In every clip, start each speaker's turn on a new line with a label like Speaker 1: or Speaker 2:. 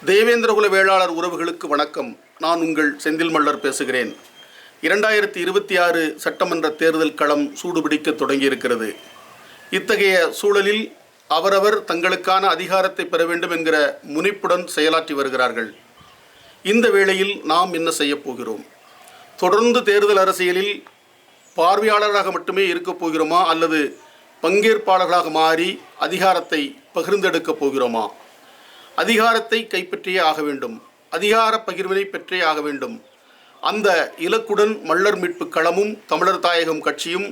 Speaker 1: தேவேந்திரகுல வேளாளர் உறவுகளுக்கு வணக்கம். நான் உங்கள் செந்தில் மல்லர் பேசுகிறேன். 2026 சட்டமன்ற தேர்தல் களம் சூடுபிடிக்க தொடங்கியிருக்கிறது. இத்தகைய சூழலில் அவரவர் தங்களுக்கான அதிகாரத்தை பெற வேண்டும் என்கிற முனைப்புடன் செயலாற்றி வருகிறார்கள். இந்த வேளையில் நாம் என்ன செய்யப் போகிறோம்? தொடர்ந்து தேர்தல் அரசியலில் பார்வையாளராக மட்டுமே இருக்கப் போகிறோமா, அல்லது பங்கேற்பாளர்களாக மாறி அதிகாரத்தை பகிர்ந்தெடுக்கப் போகிறோமா? அதிகாரத்தை கைப்பற்றியே ஆக வேண்டும், அதிகார பகிர்வினை பெற்றே ஆக வேண்டும். அந்த இலக்குடன் மல்லர் மீட்பு களமும் தமிழர் தாயகம் கட்சியும்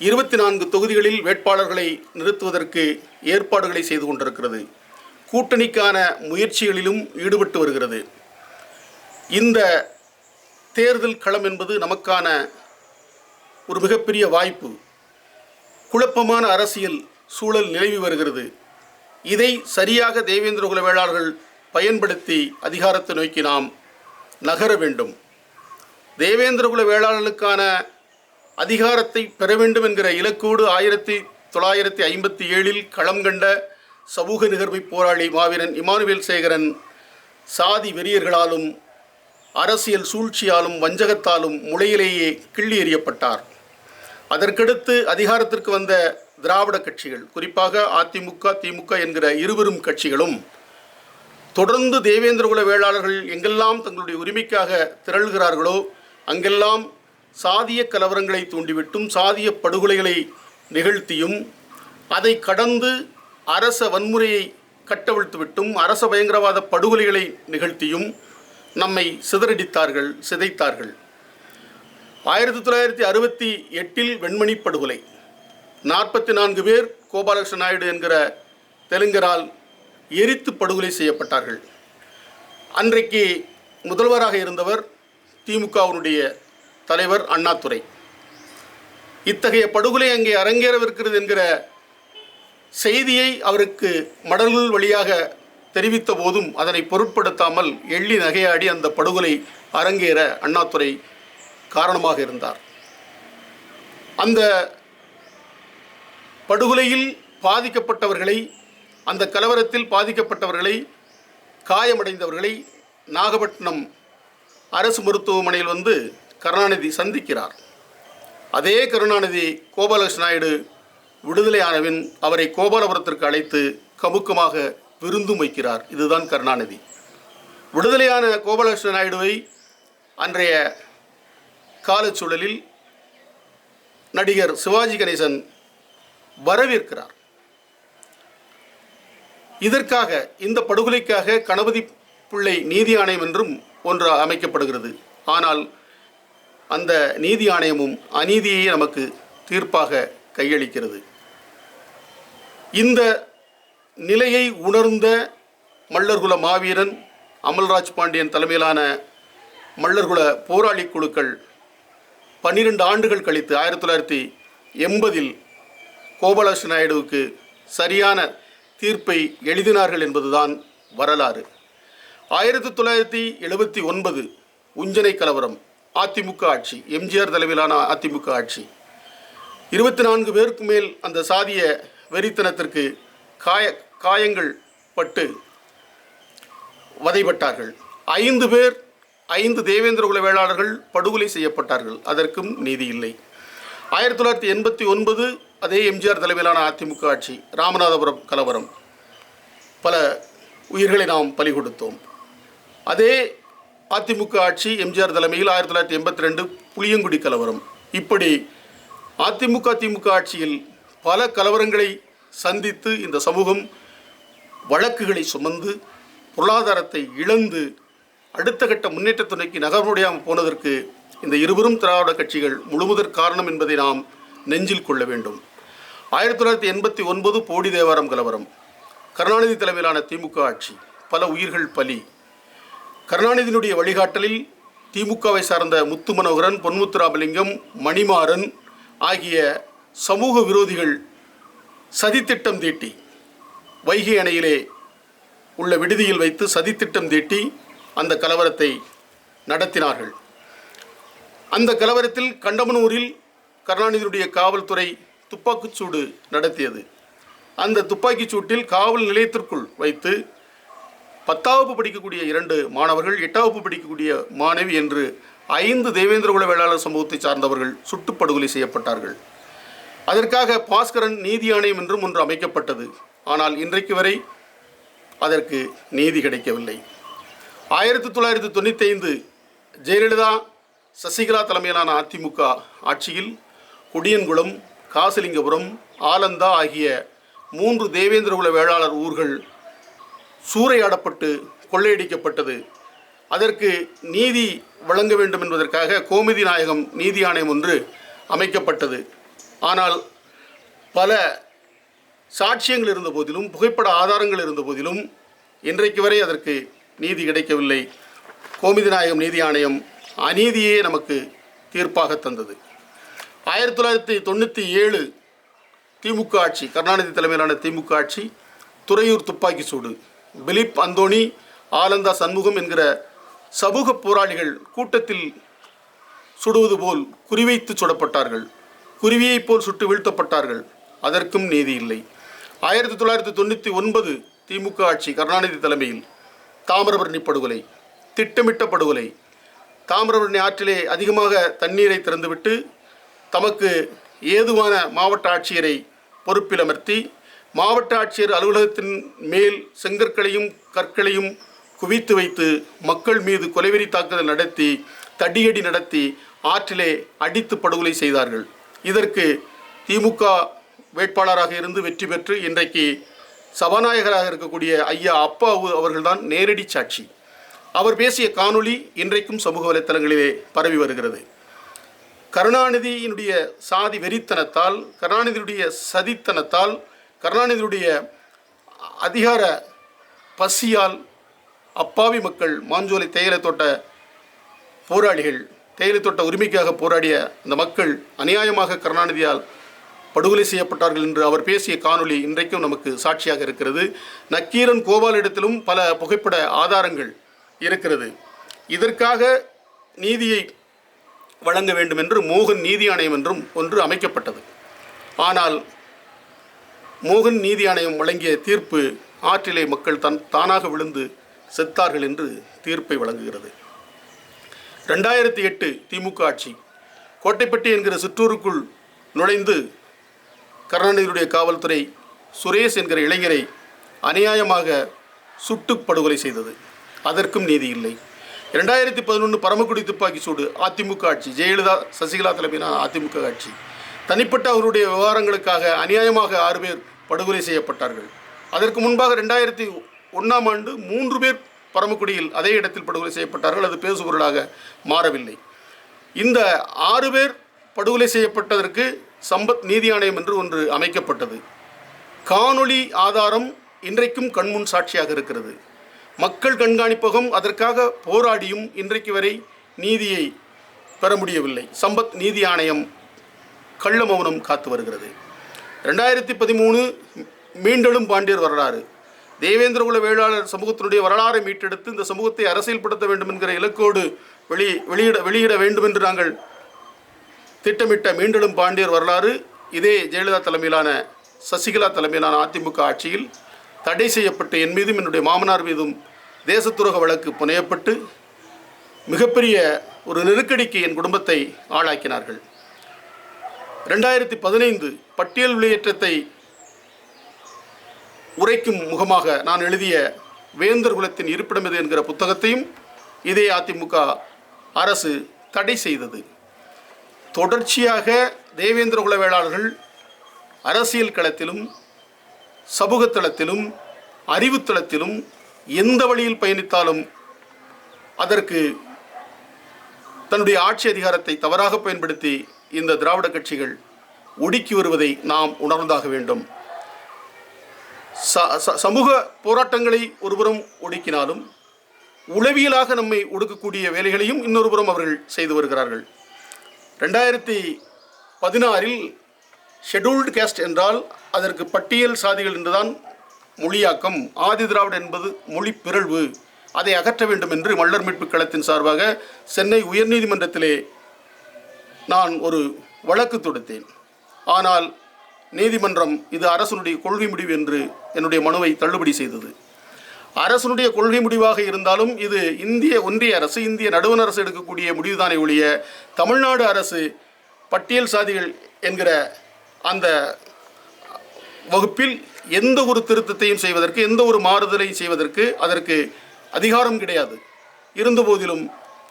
Speaker 1: 24 தொகுதிகளில் வேட்பாளர்களை நிறுத்துவதற்கு ஏற்பாடுகளை செய்து கொண்டிருக்கிறது. கூட்டணிக்கான முயற்சிகளிலும் ஈடுபட்டு வருகிறது. இந்த தேர்தல் களம் என்பது நமக்கான ஒரு மிகப்பெரிய வாய்ப்பு. குழப்பமான அரசியல் சூழல் நிலவி வருகிறது. இதை சரியாக தேவேந்திரகுல வேளாளர்கள் பயன்படுத்தி அதிகாரத்தை நோக்கி நாம் நகர வேண்டும். தேவேந்திரகுல வேளாளர்களுக்கான அதிகாரத்தை பெற வேண்டும் என்கிற இலக்கோடு 1957 களம் கண்ட சமூக நிகழ்வை போராளி மாவீரன் இமானுவேல் சேகரன் சாதி வெறியர்களாலும் அரசியல் சூழ்ச்சியாலும் வஞ்சகத்தாலும் முளையிலேயே கிள்ளி எறியப்பட்டார். அதற்கடுத்து அதிகாரத்திற்கு வந்த திராவிட கட்சிகள், குறிப்பாக அதிமுக, திமுக என்கிற இருவரும் கட்சிகளும் தொடர்ந்து தேவேந்திரகுல வேளாளர்கள் எங்கெல்லாம் தங்களுடைய உரிமைக்காக திரள்கிறார்களோ அங்கெல்லாம் சாதிய கலவரங்களை தூண்டிவிட்டும் சாதிய படுகொலைகளை நிகழ்த்தியும் அதை கடந்து அரச வன்முறையை கட்டவிழ்த்துவிட்டும் அரச பயங்கரவாத படுகொலைகளை நிகழ்த்தியும் நம்மை சிதறடித்தார்கள், சிதைத்தார்கள். 1968 வெண்மணி படுகொலை, 44 பேர் கோபாலகிருஷ்ண நாயுடு என்கிற தெலுங்கரால் எரித்து படுகொலை செய்யப்பட்டார்கள். அன்றைக்கு முதல்வராக இருந்தவர் திமுகவினுடைய தலைவர் அண்ணாதுரை. இத்தகைய படுகொலை அங்கே அரங்கேறவிருக்கிறது என்கிற செய்தியை அவருக்கு மடல்கள் வழியாக தெரிவித்த போதும் அதனை பொருட்படுத்தாமல் எள்ளி நகையாடி அந்த படுகொலை அரங்கேற அண்ணாதுரை காரணமாக இருந்தார். அந்த படுகொலையில் பாதிக்கப்பட்டவர்களை, அந்த கலவரத்தில் பாதிக்கப்பட்டவர்களை, காயமடைந்தவர்களை நாகப்பட்டினம் அரசு மருத்துவமனையில் வந்து கருணாநிதி சந்திக்கிறார். அதே கருணாநிதி கோபாலகிருஷ்ண நாயுடு விடுதலையானவின் அவரை கோபாலபுரத்திற்கு அழைத்து கமுக்கமாக விருந்தும் வைக்கிறார். இதுதான் கருணாநிதி. விடுதலையான கோபாலகிருஷ்ண நாயுடுவை அன்றைய காலச்சூழலில் நடிகர் சிவாஜி கணேசன் வரவேற்கிறார். இதற்காக, இந்த படுகொலைக்காக கணபதி பிள்ளை நீதி ஆணையம் என்றும் ஒன்று அமைக்கப்படுகிறது. ஆனால் அந்த நீதி ஆணையமும் அநீதியை நமக்கு தீர்ப்பாக கையளிக்கிறது. இந்த நிலையை உணர்ந்த மல்லர்குல மாவீரன் அமல்ராஜ் பாண்டியன் தலைமையிலான மல்லர்குல போராளி குழுக்கள் 12 ஆண்டுகள் கழித்து 1980 கோபாலகிருஷ்ண நாயுடுவுக்கு சரியான தீர்ப்பை எழுதினார்கள் என்பதுதான் வரலாறு. 1979 உஞ்சனை கலவரம், அதிமுக ஆட்சி, எம்ஜிஆர் தலைமையிலான அதிமுக ஆட்சி. 24 பேருக்கு மேல் அந்த சாதிய வெறித்தனத்திற்கு காயங்கள் பட்டு வதைப்பட்டார்கள். 5 தேவேந்திரகுல வேளாளர்கள் படுகொலை செய்யப்பட்டார்கள். அதற்கும் நீதி இல்லை. 1989 அதே எம்ஜிஆர் தலைமையிலான அதிமுக ஆட்சி, ராமநாதபுரம் கலவரம், பல உயிர்களை நாம் பலி கொடுத்தோம். அதே அதிமுக ஆட்சி எம்ஜிஆர் தலைமையில் 1982 புளியங்குடி கலவரம். இப்படி அதிமுக திமுக ஆட்சியில் பல கலவரங்களை சந்தித்து இந்த சமூகம் வழக்குகளை சுமந்து பொருளாதாரத்தை இழந்து அடுத்த கட்ட முன்னேற்றத்தை நோக்கி நகர முடியாமல் போனதற்கு இந்த இருவரும் திராவிட கட்சிகள் முழுமுதற் காரணம் என்பதை நாம் நெஞ்சில் கொள்ள வேண்டும். 1989 போடி தேவாரம் கலவரம், கருணாநிதி தலைமையிலான திமுக ஆட்சி, பல உயிர்கள் பலி. கருணாநிதியினுடைய வழிகாட்டலில் திமுகவை சார்ந்த முத்து மனோகரன், பொன்முத்துராமலிங்கம், மணிமாறன் ஆகிய சமூக விரோதிகள் சதித்திட்டம் தீட்டி வைகை அணையிலே உள்ள விடுதியில் வைத்து சதித்திட்டம் தீட்டி அந்த கலவரத்தை நடத்தினார்கள். அந்த கலவரத்தில் கண்டமனூரில் கருணாநிதியுடைய காவல்துறை துப்பாக்கிச்சூடு நடத்தியது. அந்த துப்பாக்கிச் சூட்டில் காவல் நிலையத்திற்குள் வைத்து 10ஆம் வகுப்பு படிக்கக்கூடிய 2 மாணவர்கள், 8ஆம் வகுப்பு படிக்கக்கூடிய மாணவி என்று 5 தேவேந்திரகுல வேளாளர் சமூகத்தை சார்ந்தவர்கள் சுட்டுப்படுகொலை செய்யப்பட்டார்கள். அதற்காக பாஸ்கரன் நீதி ஆணையம் என்றும் ஒன்று அமைக்கப்பட்டது. ஆனால் இன்றைக்கு வரை அதற்கு நீதி கிடைக்கவில்லை. 1995 ஜெயலலிதா சசிகலா தலைமையிலான அதிமுக ஆட்சியில் குடியன்குளம், காசிலிங்கபுரம், ஆலந்தா ஆகிய 3 தேவேந்திரகுல வேளாளர் ஊர்கள் சூறையாடப்பட்டு கொள்ளையடிக்கப்பட்டது. அதற்கு நீதி வழங்க வேண்டும் என்பதற்காக கோமதி நாயகம் நீதி ஆணையம் ஒன்று அமைக்கப்பட்டது. ஆனால் பல சாட்சியங்கள் இருந்த போதிலும், புகைப்பட ஆதாரங்கள் இருந்த போதிலும் இன்றைக்கு வரை அதற்கு நீதி கிடைக்கவில்லை. கோமதி நாயகம் நீதி ஆணையம் அநீதியே நமக்கு தீர்ப்பாக தந்தது. 1997 திமுக ஆட்சி, கருணாநிதி தலைமையிலான திமுக ஆட்சி, துறையூர் துப்பாக்கி சூடு, பிலிப் அந்தோணி, ஆலந்தா சண்முகம் என்கிற சமூக போராளிகள் கூட்டத்தில் சுடுவது போல் குறிவைத்து சுடப்பட்டார்கள். குருவியைப் போல் சுட்டு வீழ்த்தப்பட்டார்கள். அதற்கும் நீதி இல்லை. 1999 திமுக ஆட்சி, கருணாநிதி தலைமையில் தாமிரபரணி படுகொலை, திட்டமிட்ட படுகொலை. தாமிரபரணி ஆற்றிலே அதிகமாக தண்ணீரை திறந்துவிட்டு தமக்கு ஏதுவான மாவட்ட ஆட்சியரை பொறுப்பில் அமர்த்தி, மாவட்ட ஆட்சியர் அலுவலகத்தின் மேல் செங்கற்களையும் கற்களையும் குவித்து வைத்து மக்கள் மீது கொலைவெறி தாக்குதல் நடத்தி, தடியடி நடத்தி ஆற்றிலே அடித்து படுகொலை செய்தார்கள். இதற்கு திமுக வேட்பாளராக இருந்து வெற்றி பெற்று இன்றைக்கு சபாநாயகராக இருக்கக்கூடிய ஐயா அப்பா அவர்கள்தான் நேரடி சாட்சி. அவர் பேசிய காணொளி இன்றைக்கும் சமூக வலைத்தளங்களிலே பரவி வருகிறது. கருணாநிதியினுடைய சாதி வெறித்தனத்தால், கருணாநிதியுடைய சதித்தனத்தால், கருணாநிதியுடைய அதிகார பசியால் அப்பாவி மக்கள், மாஞ்சோலை தேயிலை தோட்ட போராளிகள், தேயிலை தோட்ட உரிமைக்காக போராடிய அந்த மக்கள் அநியாயமாக கருணாநிதியால் படுகொலை செய்யப்பட்டார்கள் என்று அவர் பேசிய காணொளி இன்றைக்கும் நமக்கு சாட்சியாக இருக்கிறது. நக்கீரன் கோபாலிடத்திலும் பல புகைப்பட ஆதாரங்கள் இருக்கிறது. இதற்காக நீதியை வழங்க வேண்டும் என்று மோகன் நீதி ஆணையம் என்றும் ஒன்று அமைக்கப்பட்டது. ஆனால் மோகன் நீதி ஆணையம் வழங்கிய தீர்ப்பு ஆற்றிலே மக்கள் தானாக விழுந்து செத்தார்கள் என்று தீர்ப்பை வழங்குகிறது. 2008 திமுக ஆட்சி, கோட்டைப்பட்டி என்கிற சிற்றூருக்குள் நுழைந்து கருணாநிதியுடைய காவல்துறை சுரேஷ் என்கிற இளைஞரை அநியாயமாக சுட்டு படுகொலை செய்தது. அதற்கும் நீதி இல்லை. 2011 பரமக்குடி துப்பாக்கி சூடு, அதிமுக ஆட்சி, ஜெயலலிதா சசிகலா தலைமையிலான அதிமுக ஆட்சி. தனிப்பட்ட அவருடைய விவகாரங்களுக்காக அநியாயமாக 6 பேர் படுகொலை செய்யப்பட்டார்கள். அதற்கு முன்பாக 2001ஆம் ஆண்டு 3 பேர் பரமக்குடியில் அதே இடத்தில் படுகொலை செய்யப்பட்டார்கள். அது பேசுபொருளாக மாறவில்லை. இந்த 6 பேர் படுகொலை செய்யப்பட்டதற்கு சம்பத் நீதி ஆணையம் என்று ஒன்று அமைக்கப்பட்டது. காணொளி ஆதாரம் இன்றைக்கும் கண்முன் சாட்சியாக இருக்கிறது. மக்கள் கண்காணிப்பகம் அதற்காக போராடியும் இன்றைக்கு வரை நீதியை பெற முடியவில்லை. சம்பத் நீதி ஆணையம் கள்ள மௌனம் காத்து வருகிறது. 2013 மீண்டெழும் பாண்டியர் வரலாறு, தேவேந்திரகுல வேளாளர் சமூகத்தினுடைய வரலாறை மீட்டெடுத்து இந்த சமூகத்தை அரசியல்படுத்த வேண்டும் என்கிற இலக்கோடு வெளியிட வேண்டும் என்று நாங்கள் திட்டமிட்ட மீண்டெழும் பாண்டியர் வரலாறு இதே ஜெயலலிதா தலைமையிலான சசிகலா தலைமையிலான அதிமுக ஆட்சியில் தடை செய்யப்பட்டு என் மீதும் என்னுடைய மாமனார் மீதும் தேசத்துரோக வழக்கு புனையப்பட்டு மிகப்பெரிய ஒரு நெருக்கடிக்கு என் குடும்பத்தை ஆளாக்கினார்கள். 2015 பட்டியல் வெளியேற்றத்தை உரைக்கும் முகமாக நான் எழுதிய வேந்தர் குலத்தின் இருப்பிடம் எது என்கிற புத்தகத்தையும் இதே அதிமுக அரசு தடை செய்தது. தொடர்ச்சியாக தேவேந்திரகுல வேளாளர்கள் அரசியல் களத்திலும் சமூகத்தளத்திலும் அறிவுத்தளத்திலும் எந்த வழியில் பயணித்தாலும் அதற்கு தன்னுடைய ஆட்சி அதிகாரத்தை தவறாக பயன்படுத்தி இந்த திராவிட கட்சிகள் ஒடுக்கி வருவதை நாம் உணர்ந்தாக வேண்டும். சமூக போராட்டங்களை ஒருபுறம் ஒடுக்கினாலும் உளவியலாக நம்மை ஒடுக்கக்கூடிய வேலைகளையும் இன்னொரு புறம் அவர்கள் செய்து வருகிறார்கள். 2016 ஷெட்யூல்டு கேஸ்ட் என்றால் அதற்கு பட்டியல் சாதிகள் என்றுதான் மொழியாக்கம். ஆதி திராவிட என்பது மொழி பிறழ்வு, அதை அகற்ற வேண்டும் என்று மல்லர் மீட்பு களத்தின் சார்பாக சென்னை உயர்நீதிமன்றத்திலே நான் ஒரு வழக்கு தொடுத்தேன். ஆனால் நீதிமன்றம் இது அரசனுடைய கொள்கை முடிவு என்று என்னுடைய மனுவை தள்ளுபடி செய்தது. அரசனுடைய கொள்கை முடிவாக இருந்தாலும் இது இந்திய ஒன்றிய அரசு, இந்திய நடுவண் அரசு எடுக்கக்கூடிய முடிவுதானே ஒழிய தமிழ்நாடு அரசு பட்டியல் சாதிகள் என்கிற அந்த வகுப்பில் எந்த ஒரு திருத்தத்தையும் செய்வதற்கு, எந்த ஒரு மாறுதலை செய்வதற்கு அதற்கு அதிகாரம் கிடையாது. இருந்தபோதிலும்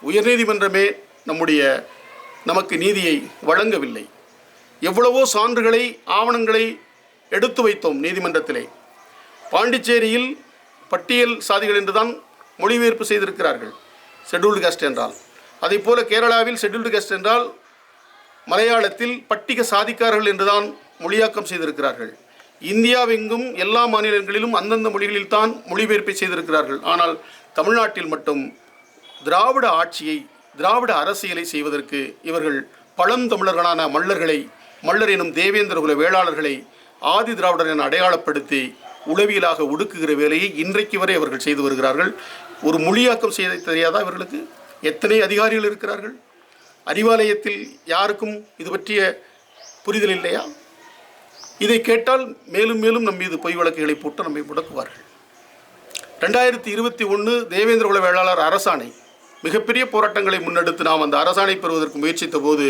Speaker 1: உயர்நீதிமன்றமே நமக்கு நீதியை வழங்கவில்லை. எவ்வளவோ சான்றுகளை, ஆவணங்களை எடுத்து வைத்தோம் நீதிமன்றத்திலே. பாண்டிச்சேரியில் பட்டியல் சாதிகள் என்றுதான் மொழிபெயர்ப்பு செய்திருக்கிறார்கள், ஷெட்யூல்டு காஸ்ட் என்றால். அதே போல கேரளாவில் ஷெட்யூல்டு காஸ்ட் என்றால் மலையாளத்தில் பட்டிக சாதிக்காரர்கள் என்றுதான் மொழியாக்கம் செய்திருக்கிறார்கள். இந்தியாவெங்கும் எல்லா மாநிலங்களிலும் அந்தந்த மொழிகளில் தான் மொழிபெயர்ப்பை செய்திருக்கிறார்கள். ஆனால் தமிழ்நாட்டில் மட்டும் திராவிட ஆட்சியை, திராவிட அரசியலை செய்வதற்கு இவர்கள் பழந்தமிழர்களான மல்லர் எனும் தேவேந்திர குல வேளாளர்களை ஆதி திராவிடர் என அடையாளப்படுத்தி உளவியலாக ஒடுக்குகிற வேலையை இன்றைக்கு வரை அவர்கள் செய்து வருகிறார்கள். ஒரு மொழியாக்கம் செய்ய தெரியாதா இவர்களுக்கு? எத்தனை அதிகாரிகள் இருக்கிறார்கள்? அறிவாலயத்தில் யாருக்கும் இது பற்றிய புரிதல் இல்லையா? இதை கேட்டால் மேலும் மேலும் நம் மீது பொய் வழக்குகளை போட்டு நம்மை முடக்குவார்கள். 2021 தேவேந்திர குல வேளாளர் அரசாணை, மிகப்பெரிய போராட்டங்களை முன்னெடுத்து நாம் அந்த அரசாணை பெறுவதற்கு முயற்சித்த போது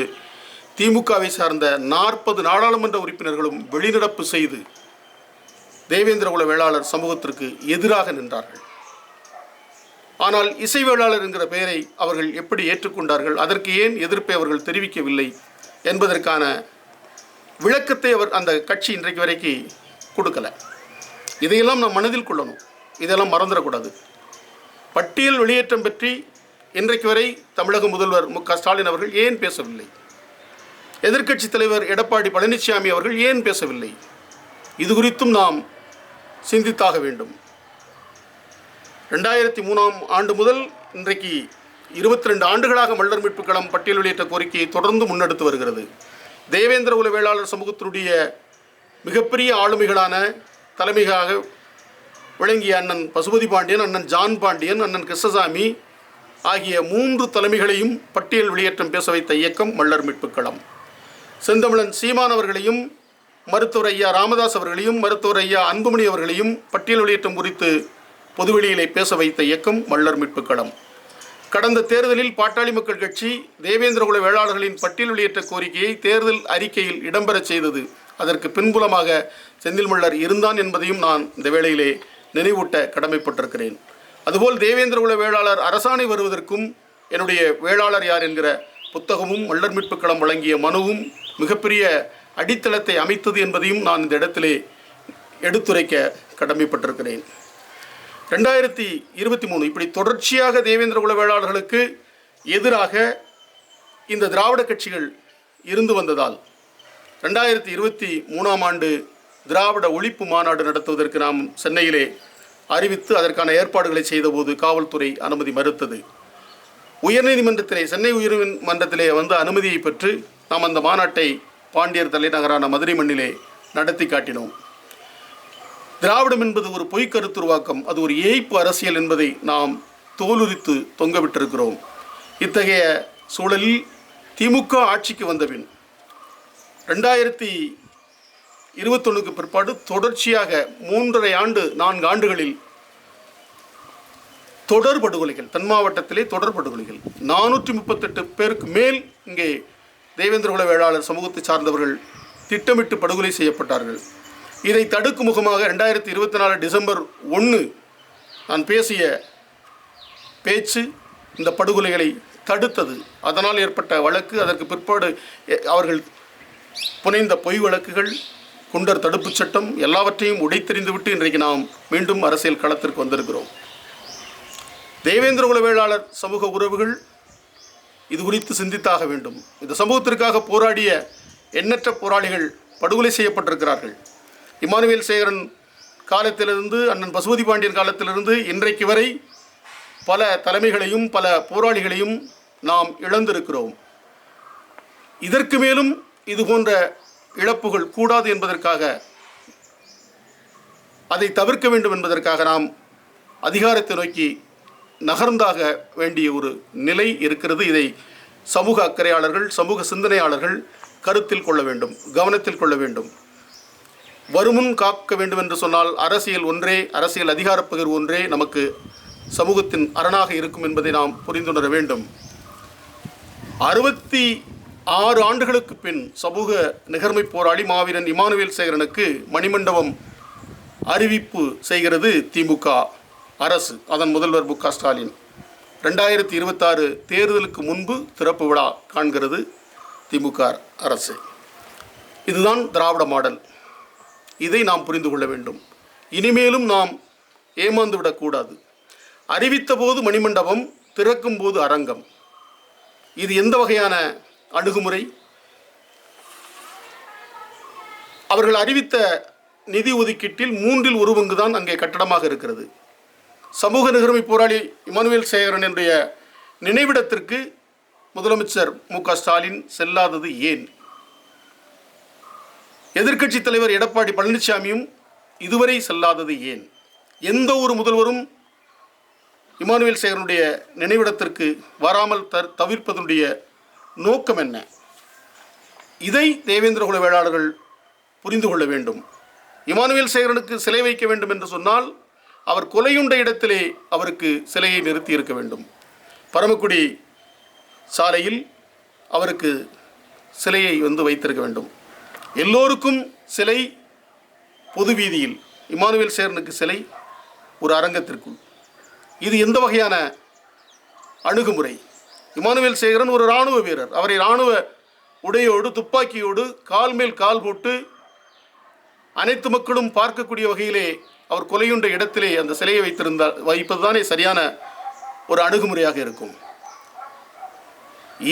Speaker 1: திமுகவை சார்ந்த 40 நாடாளுமன்ற உறுப்பினர்களும் வெளிநடப்பு செய்து தேவேந்திர குல வேளாளர் சமூகத்திற்கு எதிராக நின்றார்கள். ஆனால் இசை வேளாளர் என்கிற பெயரை அவர்கள் எப்படி ஏற்றுக்கொண்டார்கள், அதற்கு ஏன் எதிர்ப்பை அவர்கள் தெரிவிக்கவில்லை என்பதற்கான விளக்கத்தை அந்த கட்சி இன்றைக்கு வரைக்கும் கொடுக்கல. இதையெல்லாம் நாம் மனதில் கொள்ளணும், இதெல்லாம் மறந்துடக்கூடாது. பட்டியல் வெளியேற்றம் பற்றி இன்றைக்கு வரை தமிழக முதல்வர் மு.க. ஸ்டாலின் அவர்கள் ஏன் பேசவில்லை? எதிர்க்கட்சி தலைவர் எடப்பாடி பழனிசாமி அவர்கள் ஏன் பேசவில்லை? இது குறித்தும் நாம் சிந்தித்தாக வேண்டும். 2003ஆம் ஆண்டு முதல் இன்றைக்கு 22 ஆண்டுகளாக மல்லர் மீட்புக் களம் பட்டியல் வெளியேற்ற கோரிக்கையை தொடர்ந்து முன்னெடுத்து வருகிறது. தேவேந்திர குல வேளாளர் சமூகத்தினுடைய மிகப்பெரிய ஆளுமைகளான தலைமையாக விளங்கிய அண்ணன் பசுபதி பாண்டியன், அண்ணன் ஜான் பாண்டியன், அண்ணன் கிருஷ்ணசாமி ஆகிய 3 தலைமைகளையும் பட்டியல் வெளியேற்றம் பேச வைத்த இயக்கம் மல்லர் மீட்புக் களம். செந்தமிழன் சீமான் அவர்களையும், மருத்துவர் ஐயா ராமதாஸ் அவர்களையும், மருத்துவர் ஐயா அன்புமணி அவர்களையும் பட்டியல் வெளியேற்றம் குறித்து பொதுவெளியிலே பேச வைத்த இயக்கம் மல்லர் மீட்புக் களம். கடந்த தேர்தலில் பாட்டாளி மக்கள் கட்சி தேவேந்திர குல வேளாளர்களின் பட்டியல் வெளியேற்ற கோரிக்கையை தேர்தல் அறிக்கையில் இடம்பெறச் செய்தது. அதற்கு பின்புலமாக செந்தில் மல்லர் இருந்தான் என்பதையும் நான் இந்த வேளையிலே நினைவூட்ட கடமைப்பட்டிருக்கிறேன். அதுபோல் தேவேந்திர குல வேளாளர் அரசாணை வருவதற்கும் என்னுடைய வேளாளர் யார் என்கிற புத்தகமும் மல்லர் மீட்புக் களம் வழங்கிய மனுவும் மிகப்பெரிய அடித்தளத்தை அமைத்தது என்பதையும் நான் இந்த இடத்திலே எடுத்துரைக்க கடமைப்பட்டிருக்கிறேன். 2023 இப்படி தொடர்ச்சியாக தேவேந்திர குல வேளாளர்களுக்கு எதிராக இந்த திராவிட கட்சிகள் இருந்து வந்ததால் 2023ஆம் ஆண்டு திராவிட ஒழிப்பு மாநாடு நடத்துவதற்கு நாம் சென்னையிலே அறிவித்து அதற்கான ஏற்பாடுகளை செய்தபோது காவல்துறை அனுமதி மறுத்தது. உயர்நீதிமன்றத்திலே, சென்னை உயர்நீதிமன்றத்திலே வந்து அனுமதியை பெற்று நாம் அந்த மாநாட்டை பாண்டியர் தலைநகரான மதுரை மண்ணிலே நடத்தி காட்டினோம். திராவிடம் என்பது ஒரு பொய் கருத்துருவாக்கம், அது ஒரு ஏய்ப்பு அரசியல் என்பதை நாம் தோலுரித்து தொங்கவிட்டிருக்கிறோம். இத்தகைய சூழலில் திமுக ஆட்சிக்கு வந்தபின் 2021க்கு பிற்பாடு தொடர்ச்சியாக 3.5 ஆண்டு 4 ஆண்டுகளில் தொடர் படுகொலைகள், தென் மாவட்டத்திலே தொடர் படுகொலைகள், 438 பேருக்கு மேல் இங்கே தேவேந்திர குல வேளாளர் சமூகத்தை சார்ந்தவர்கள் திட்டமிட்டு படுகொலை செய்யப்பட்டார்கள். இதை தடுக்கும் முகமாக 2024 டிசம்பர் 1 நான் பேசிய பேச்சு இந்த படுகொலைகளை தடுத்தது. அதனால் ஏற்பட்ட வழக்கு, அதற்கு பிற்பாடு அவர்கள் புனைந்த பொய் வழக்குகள், குண்டர் தடுப்புச் சட்டம் எல்லாவற்றையும் உடைத்தெறிந்துவிட்டு இன்றைக்கு நாம் மீண்டும் அரசியல் களத்திற்கு வந்திருக்கிறோம். தேவேந்திர குல வேளாளர் சமூக உறவுகள் இது குறித்து சிந்தித்தாக வேண்டும். இந்த சமூகத்திற்காக போராடிய எண்ணற்ற போராளிகள் படுகொலை செய்யப்பட்டிருக்கிறார்கள். இமானுவேல் சேகரன் காலத்திலிருந்து, அண்ணன் பசுபதி பாண்டியன் காலத்திலிருந்து இன்றைக்கு வரை பல தலைமைகளையும் பல போராளிகளையும் நாம் இழந்திருக்கிறோம். இதற்கு மேலும் இது போன்ற இழப்புகள் கூடாது என்பதற்காக, அதை தவிர்க்க வேண்டும் என்பதற்காக நாம் அதிகாரத்தை நோக்கி நகர்ந்தாக வேண்டிய ஒரு நிலை இருக்கிறது. இதை சமூக அக்கறையாளர்கள், சமூக சிந்தனையாளர்கள் கருத்தில் கொள்ள வேண்டும், கவனத்தில் கொள்ள வேண்டும். வருமுன் காக்க வேண்டும் என்று சொன்னால் அரசியல் ஒன்றே, அரசியல் அதிகாரப் பகிர்வு ஒன்றே நமக்கு சமூகத்தின் அரணாக இருக்கும் என்பதை நாம் புரிந்துணர வேண்டும். 66 ஆண்டுகளுக்கு பின் சமூக நிகர்மை போராளி மாவீரன் இமானுவேல் சேகரனுக்கு மணிமண்டபம் அறிவிப்பு செய்கிறது திமுக அரசு, அதன் முதல்வர் மு க ஸ்டாலின். 2026 தேர்தலுக்கு முன்பு திறப்பு விழா காண்கிறது திமுக அரசு. இதுதான் திராவிட மாடல். இதை நாம் புரிந்து கொள்ள வேண்டும். இனிமேலும் நாம் ஏமாந்து விடக்கூடாது. அறிவித்த போது மணிமண்டபம், திறக்கும் போது அரங்கம். இது எந்த வகையான அணுகுமுறை? அவர்கள் அறிவித்த நிதி ஒதுக்கீட்டில் 1/3 தான் அங்கே கட்டடமாக இருக்கிறது. சமூக நிகர்மை போராளி இமானுவேல் சேகரன் என்ற நினைவிடத்திற்கு முதலமைச்சர் மு க ஸ்டாலின் செல்லாதது ஏன்? எதிர்க்கட்சித் தலைவர் எடப்பாடி பழனிசாமியும் இதுவரை செல்லாதது ஏன்? எந்த ஒரு முதல்வரும் இமானுவேல் சேகரனுடைய நினைவிடத்திற்கு வராமல் தவிர்ப்பதனுடைய நோக்கம் என்ன? இதை தேவேந்திரகுல வேளாளர்கள் புரிந்து கொள்ள வேண்டும். இமானுவேல் சேகரனுக்கு சிலை வைக்க வேண்டும் என்று சொன்னால் அவர் கொலையுண்ட இடத்திலே அவருக்கு சிலையை நிறுத்தி இருக்க வேண்டும். பரமக்குடி சாலையில் அவருக்கு சிலையை வைத்திருக்க வேண்டும். எல்லோருக்கும் சிலை பொது வீதியில், இமானுவேல் சேகரனுக்கு சிலை ஒரு அரங்கத்திற்குள். இது எந்த வகையான அணுகுமுறை? இமானுவேல் சேகரன் ஒரு இராணுவ வீரர். அவரை இராணுவ உடையோடு, துப்பாக்கியோடு, கால் மேல் கால் போட்டு அனைத்து மக்களும் பார்க்கக்கூடிய வகையிலே அவர் கொலையுண்ட இடத்திலே அந்த சிலையை வைப்பதுதானே சரியான ஒரு அணுகுமுறையாக இருக்கும்.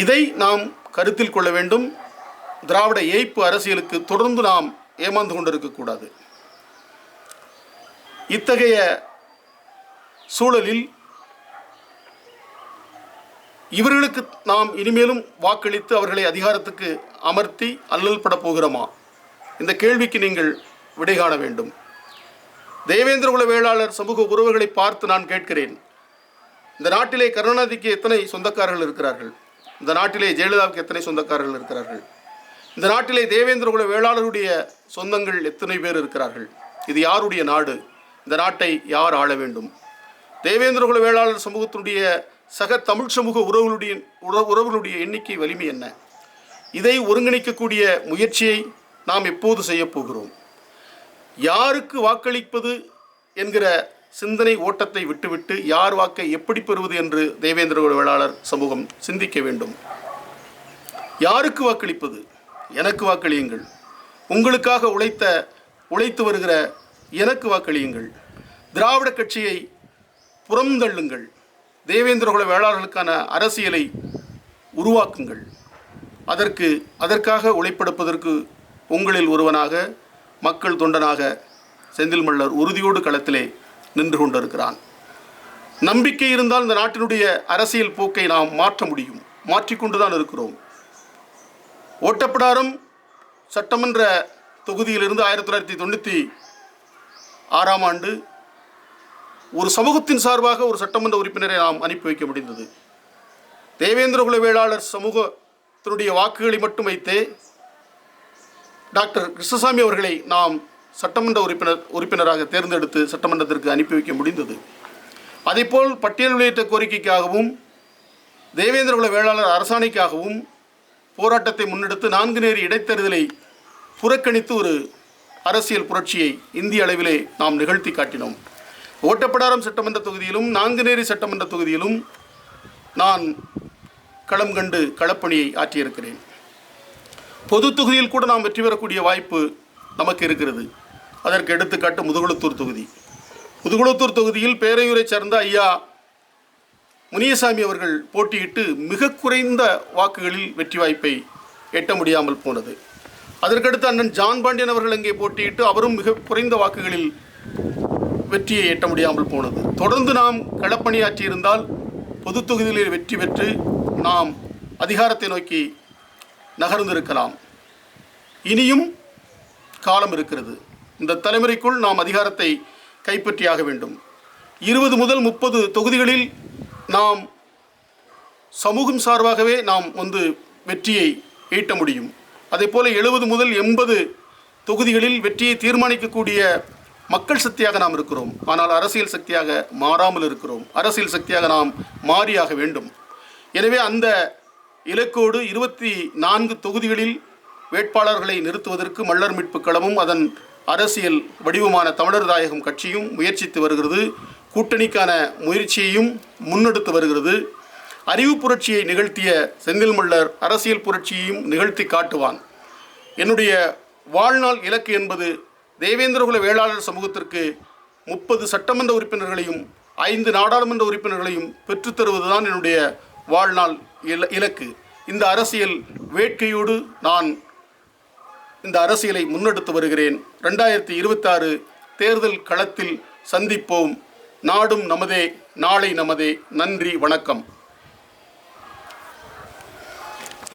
Speaker 1: இதை நாம் கருத்தில் கொள்ள வேண்டும். திராவிட ஏய்ப்பு அரசியலுக்கு தொடர்ந்து நாம் ஏமாந்து கொண்டிருக்கக்கூடாது. இத்தகைய சூழலில் இவர்களுக்கு நாம் இனிமேலும் வாக்களித்து அவர்களை அதிகாரத்துக்கு அமர்த்தி அல்லல் பட போகிறோமா? இந்த கேள்விக்கு நீங்கள் விடை காண வேண்டும். தேவேந்திரகுல வேளாளர் சமூக உறவுகளை பார்த்து நான் கேட்கிறேன். இந்த நாட்டிலே கருணாநிதிக்கு எத்தனை சொந்தக்காரர்கள் இருக்கிறார்கள்? இந்த நாட்டிலே ஜெயலலிதாவுக்கு எத்தனை சொந்தக்காரர்கள் இருக்கிறார்கள்? இந்த நாட்டிலே தேவேந்திரகுல வேளாளருடைய சொந்தங்கள் எத்தனை பேர் இருக்கிறார்கள்? இது யாருடைய நாடு? இந்த நாட்டை யார் ஆள வேண்டும்? தேவேந்திரகுல வேளாளர் சமூகத்தினுடைய சக தமிழ் சமூக உறவுகளுடைய எண்ணிக்கை வலிமை என்ன? இதை ஒருங்கிணைக்கக்கூடிய முயற்சியை நாம் எப்போது செய்யப்போகிறோம்? யாருக்கு வாக்களிப்பது என்கிற சிந்தனை ஓட்டத்தை விட்டுவிட்டு யார் வாக்கை எப்படி பெறுவது என்று தேவேந்திரகுல வேளாளர் சமூகம் சிந்திக்க வேண்டும். யாருக்கு வாக்களிப்பது? எனக்கு வாக்களியுங்கள். உங்களுக்காக உழைத்து வருகிற எனக்கு வாக்களியுங்கள். திராவிட கட்சியை புறந்தள்ளுங்கள். தேவேந்திரகுல வேளாளர்களுக்கான அரசியலை உருவாக்குங்கள். அதற்காக உழைப்பெடுப்பதற்கு உங்களில் ஒருவனாக, மக்கள் தொண்டனாக செந்தில் மல்லர் உறுதியோடு களத்திலே நின்று கொண்டிருக்கிறான். நம்பிக்கை இருந்தால் இந்த நாட்டினுடைய அரசியல் போக்கை நாம் மாற்ற முடியும். மாற்றிக்கொண்டுதான் இருக்கிறோம். ஓட்டப்பிடாரம் சட்டமன்ற தொகுதியிலிருந்து 1996 ஆண்டு ஒரு சமூகத்தின் சார்பாக ஒரு சட்டமன்ற உறுப்பினரை நாம் அனுப்பி வைக்க முடிந்தது. தேவேந்திரகுல வேளாளர் சமூகத்தினுடைய வாக்குகளை மட்டும் வைத்தே டாக்டர் கிருஷ்ணசாமி அவர்களை நாம் சட்டமன்ற உறுப்பினராக தேர்ந்தெடுத்து சட்டமன்றத்திற்கு அனுப்பி வைக்க முடிந்தது. அதேபோல் பட்டியல் வெளியிட்ட கோரிக்கைக்காகவும் தேவேந்திரகுல வேளாளர் அரசாணைக்காகவும் போராட்டத்தை முன்னெடுத்து 4 நேரி இடைத்தேர்தலை புறக்கணித்து ஒரு அரசியல் புரட்சியை இந்திய அளவிலே நாம் நிகழ்த்தி காட்டினோம். ஓட்டப்பிடாரம் சட்டமன்ற தொகுதியிலும் 4 நேரி சட்டமன்ற தொகுதியிலும் நான் களம் கண்டு களப்பணியை ஆற்றியிருக்கிறேன். பொது தொகுதியில் கூட நாம் வெற்றி பெறக்கூடிய வாய்ப்பு நமக்கு இருக்கிறது. அதற்கு எடுத்துக்காட்டு முதுகுளத்தூர் தொகுதி. முதுகுளத்தூர் தொகுதியில் பேரையூரை சேர்ந்த ஐயா முனியசாமி அவர்கள் போட்டியிட்டு மிக குறைந்த வாக்குகளில் வெற்றி வாய்ப்பை எட்ட முடியாமல் போனது. அதற்கடுத்து அண்ணன் ஜான் பாண்டியன் அவர்கள் அங்கே போட்டியிட்டு அவரும் மிக குறைந்த வாக்குகளில் வெற்றியை எட்ட முடியாமல் போனது. தொடர்ந்து நாம் களப்பணியாற்றியிருந்தால் பொது தொகுதிகளில் வெற்றி பெற்று நாம் அதிகாரத்தை நோக்கி நகர்ந்திருக்கலாம். இனியும் காலம் இருக்கிறது. இந்த தலைமுறைக்குள் நாம் அதிகாரத்தை கைப்பற்றியாக வேண்டும். 20 முதல் 30 தொகுதிகளில் நாம் சமூகம் சார்பாகவே நாம் வெற்றியை ஈட்ட முடியும். அதே போல் 70 முதல் 80 தொகுதிகளில் வெற்றியை தீர்மானிக்கக்கூடிய மக்கள் சக்தியாக நாம் இருக்கிறோம். ஆனால் அரசியல் சக்தியாக மாறாமல் இருக்கிறோம். அரசியல் சக்தியாக நாம் மாறியாக வேண்டும். எனவே அந்த இலக்கோடு 24 தொகுதிகளில் வேட்பாளர்களை நிறுத்துவதற்கு மல்லர் மீட்புக் கழகமும் அதன் அரசியல் வடிவமான தமிழர் தாயகம் கட்சியும் முயற்சித்து வருகிறது. கூட்டணிக்கான முயற்சியையும் முன்னெடுத்து வருகிறது. அறிவு புரட்சியை நிகழ்த்திய செந்தில் மல்லர் அரசியல் புரட்சியையும் நிகழ்த்தி காட்டுவான். என்னுடைய வாழ்நாள் இலக்கு என்பது தேவேந்திரகுல வேளாளர் சமூகத்திற்கு 30 சட்டமன்ற உறுப்பினர்களையும் 5 நாடாளுமன்ற உறுப்பினர்களையும் பெற்றுத்தருவதுதான் என்னுடைய வாழ்நாள் இலக்கு. இந்த அரசியல் வேட்கையோடு நான் இந்த அரசியலை முன்னெடுத்து வருகிறேன். 2026 தேர்தல் களத்தில் சந்திப்போம். நாடும் நமதே, நாளை நமதே. நன்றி, வணக்கம்.